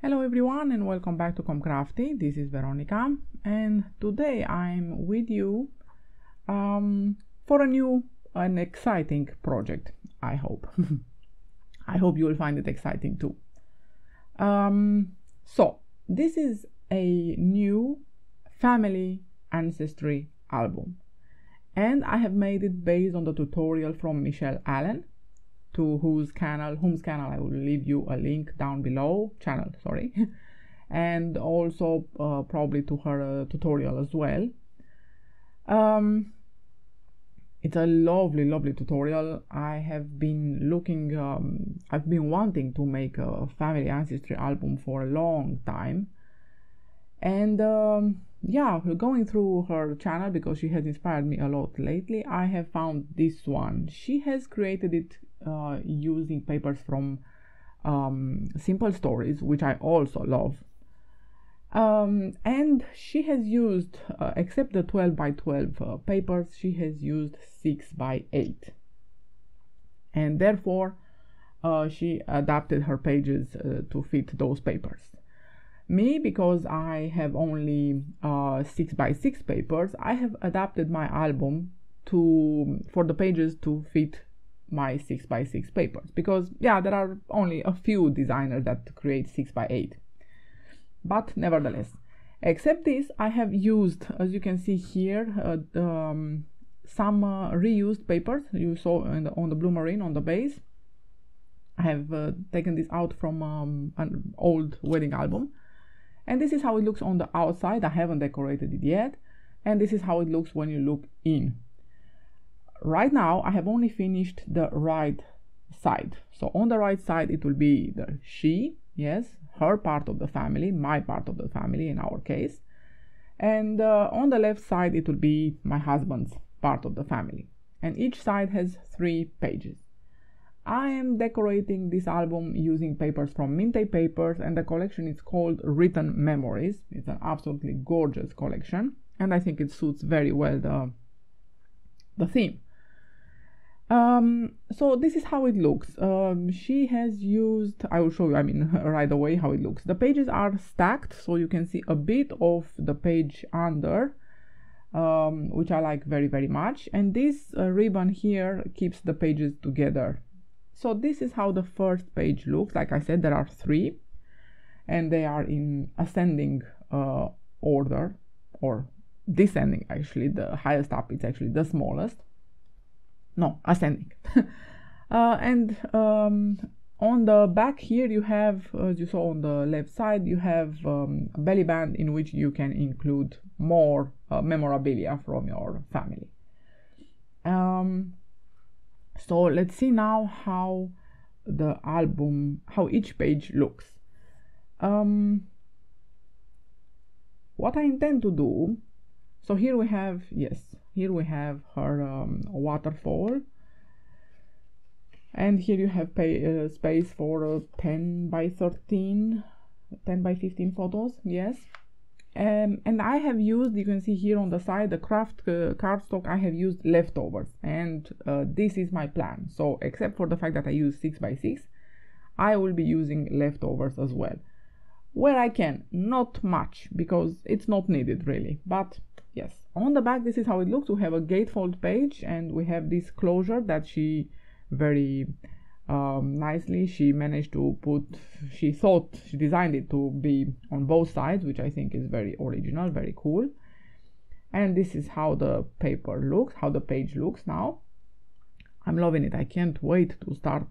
Hello everyone and welcome back to Comcrafty. This is Veronica and today I'm with you for a new and exciting project, I hope. I hope you will find it exciting too. So this is a new family ancestry album and I have made it based on the tutorial from Michelle Allen, to whose channel I will leave you a link down below, and also probably to her tutorial as well. It's a lovely tutorial. I have been looking, I've been wanting to make a family ancestry album for a long time, and yeah, going through her channel because she has inspired me a lot lately, I have found this one. She has created it using papers from Simple Stories, which I also love, and she has used except the 12 by 12 papers, she has used 6 by 8, and therefore she adapted her pages to fit those papers. Me, because I have only 6 by 6 papers, I have adapted my album for the pages to fit my 6 by 6 papers, because yeah, there are only a few designers that create 6 by 8, but nevertheless, except this, I have used, as you can see here, some reused papers you saw on the blue marine on the base. I have taken this out from an old wedding album, and this is how it looks on the outside. I haven't decorated it yet, and this is how it looks when you look in. Right now I have only finished the right side. So on the right side it will be the she, yes, her part of the family, my part of the family in our case, and on the left side it will be my husband's part of the family, and each side has 3 pages. I am decorating this album using papers from Mintay papers, and the collection is called Written Memories. It's an absolutely gorgeous collection, and I think it suits very well the theme. So this is how it looks. She has used, I will show you, right away how it looks. The pages are stacked, so you can see a bit of the page under, which I like very much, and this ribbon here keeps the pages together. So this is how the first page looks. Like I said, there are 3 and they are in ascending order, or descending actually. The highest up is actually the smallest. No, ascending. And on the back here you have, as you saw on the left side, you have a belly band in which you can include more memorabilia from your family. So let's see now how the album, how each page looks. What I intend to do, so here we have, yes, here we have her waterfall, and here you have space for 10 by 13, 10 by 15 photos, yes. And I have used, you can see here on the side, the craft cardstock, I have used leftovers, and this is my plan. So except for the fact that I use 6 by 6, I will be using leftovers as well, where I can. Not much, because it's not needed really, but yes. On the back, this is how it looks. We have a gatefold page, and we have this closure that she very nicely, she managed to put, she designed it to be on both sides, which I think is very original, very cool. And this is how the paper looks, how the page looks now. I'm loving it. I can't wait to start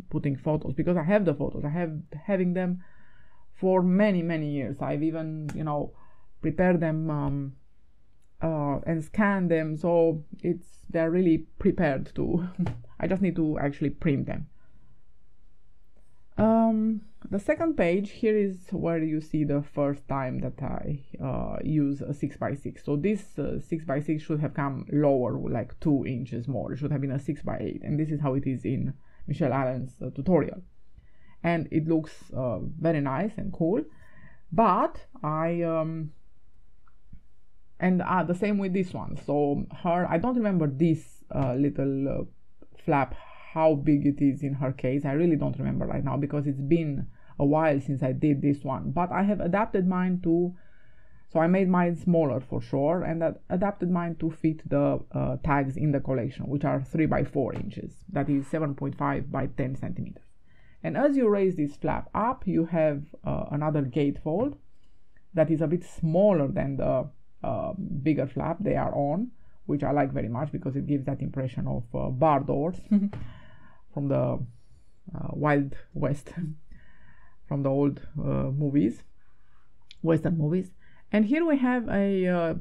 putting photos, because I have the photos. I have having them for many years. I've even, you know, prepared them and scanned them, so they're really prepared to I just need to actually print them. The second page here is where you see the first time that I use a 6 by 6. So this 6 by 6 should have come lower, like 2 inches more. It should have been a 6 by 8, and this is how it is in Michelle Allen's tutorial, and it looks very nice and cool. But the same with this one. So I don't remember this little flap, how big it is in her case. I really don't remember right now, because it's been a while since I did this one, but I have adapted mine to, so I made mine smaller for sure, and adapted mine to fit the tags in the collection, which are 3 by 4 inches, that is 7.5 by 10 centimeters. And as you raise this flap up, you have another gatefold that is a bit smaller than the bigger flap they are on, which I like very much because it gives that impression of bar doors from the Wild West, from the old movies, Western movies. And here we have a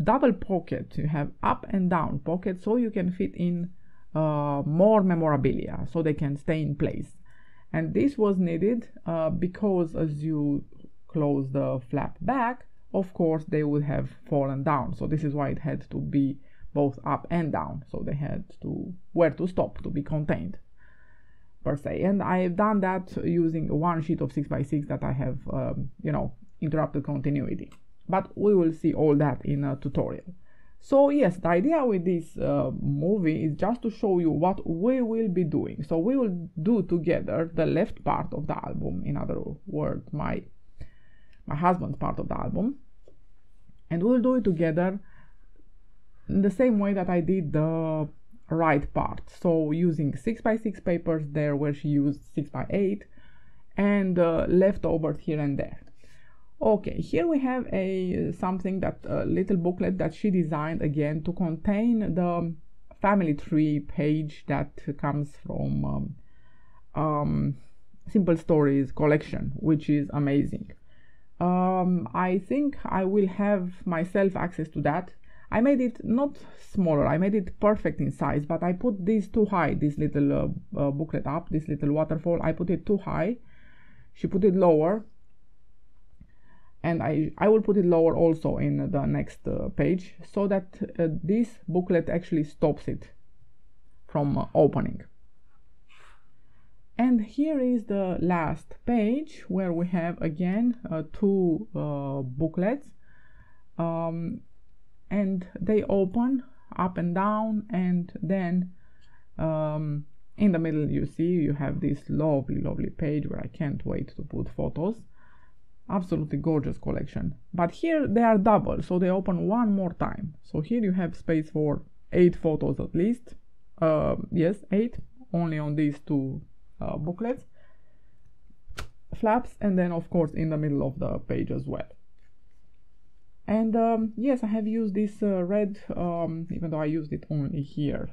double pocket. You have up and down pocket, so you can fit in more memorabilia, so they can stay in place. And this was needed because as you close the flap back, of course they would have fallen down. So this is why it had to be both up and down. So they had to where to stop to be contained, per se. And I've done that using one sheet of 6 by 6 that I have, interrupted continuity. But we will see all that in a tutorial. So yes, the idea with this movie is just to show you what we will be doing. So we will do together the left part of the album, in other words, my husband's part of the album, and we'll do it together in the same way that I did the right part. So using 6 by 6 papers there where she used 6 by 8, and leftovers here and there. Okay, here we have a little booklet that she designed again to contain the family tree page that comes from Simple Stories collection, which is amazing. I think I will have myself access to that. I made it not smaller, I made it perfect in size, but I put this too high, this little booklet up, this little waterfall, I put it too high. She put it lower, and I will put it lower also in the next page, so that this booklet actually stops it from opening. And here is the last page where we have again two booklets, and they open up and down, and then in the middle you see you have this lovely page where I can't wait to put photos. Absolutely gorgeous collection. But here they are double, so they open one more time. So here you have space for 8 photos at least. Yes, 8 only on these two booklets, flaps, and then of course in the middle of the page as well. And yes, I have used this red, even though I used it only here.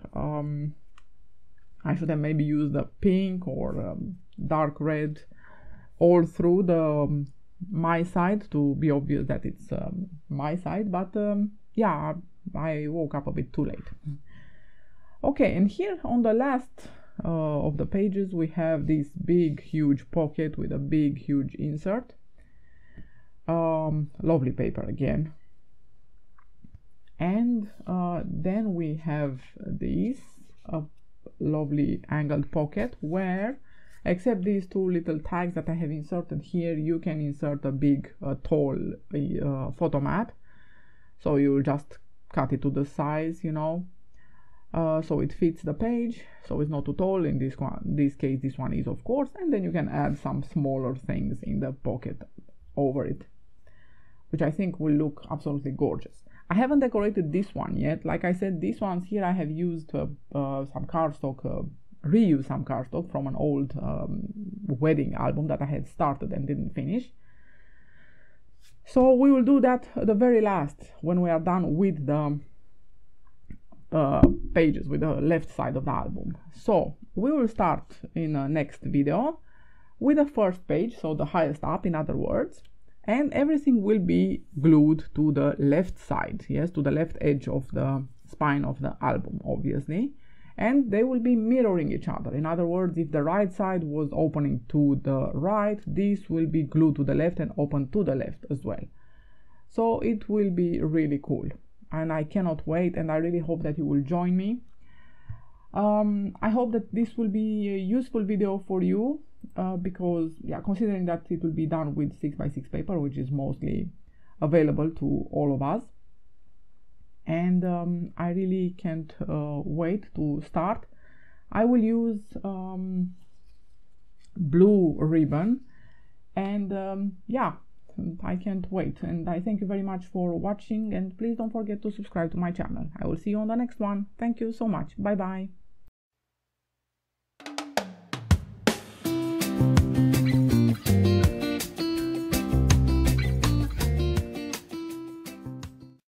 I should have maybe used the pink or dark red all through the my side to be obvious that it's my side, but yeah, I woke up a bit too late. Okay, and here on the last of the pages we have this big huge pocket with a big huge insert. Lovely paper again. And then we have this lovely angled pocket where, except these two little tags that I have inserted here, you can insert a big tall photo mat. So you just cut it to the size, so it fits the page, so it's not too tall. In this case this one is, of course, and then you can add some smaller things in the pocket over it, which I think will look absolutely gorgeous. I haven't decorated this one yet. Like I said, these ones here I have used some cardstock, reused some cardstock from an old wedding album that I had started and didn't finish. So we will do that at the very last, when we are done with the pages, with the left side of the album. So we will start in the next video with the first page, so the highest up, in other words, and everything will be glued to the left side, yes, to the left edge of the spine of the album, obviously, and they will be mirroring each other. In other words, if the right side was opening to the right, this will be glued to the left and open to the left as well. So it will be really cool, and I cannot wait, and I really hope that you will join me. I hope that this will be a useful video for you, because yeah, considering that it will be done with 6 by 6 paper, which is mostly available to all of us, and I really can't wait to start. I will use blue ribbon, And yeah, I can't wait, and I thank you very much for watching, and please don't forget to subscribe to my channel. I will see you on the next one. Thank you so much. Bye bye.